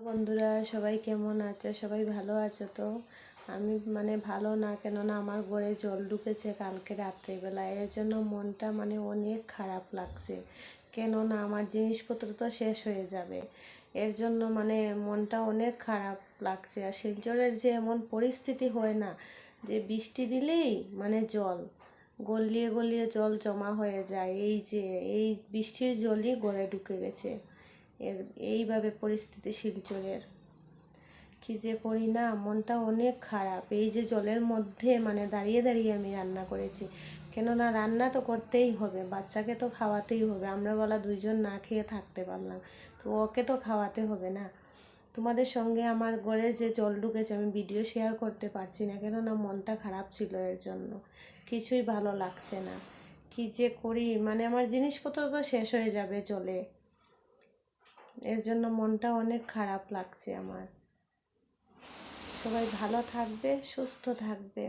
বন্ধুরা সবাই কেমন আছে? সবাই ভালো আছো তো? আমি ভালো না, কেননা আমার ঘরে জল ঢুকেছে কালকে রাত্রেবেলা। এর জন্য মনটা অনেক খারাপ লাগছে, কেননা আমার জিনিসপত্র তো শেষ হয়ে যাবে। এর জন্য মনটা অনেক খারাপ লাগছে। আর শিলচরের যে এমন পরিস্থিতি হয় না, যে বৃষ্টি দিলেই জল গলিয়ে গলিয়ে জল জমা হয়ে যায়। এই বৃষ্টির জলই ঘরে ঢুকে গেছে। এইভাবে পরিস্থিতি শিলচরের। কি যে করি না, মনটা অনেক খারাপ। এই যে জলের মধ্যে দাঁড়িয়ে দাঁড়িয়ে আমি রান্না করেছি, কেননা রান্না তো করতেই হবে, বাচ্চাকে তো খাওয়াতেই হবে। আমরা বলা দুইজন না খেয়ে থাকতে পারলাম, তো ওকে তো খাওয়াতে হবে না। তোমাদের সঙ্গে আমার ঘরে যে জল ঢুকেছে আমি ভিডিও শেয়ার করতে পারছি না, কেননা মনটা খারাপ ছিল। এর জন্য কিছুই ভালো লাগছে না। কি যে করি, আমার জিনিসপত্র তো শেষ হয়ে যাবে জলে। এর জন্য মনটা অনেক খারাপ লাগছে আমার। সবাই ভালো থাকবে, সুস্থ থাকবে।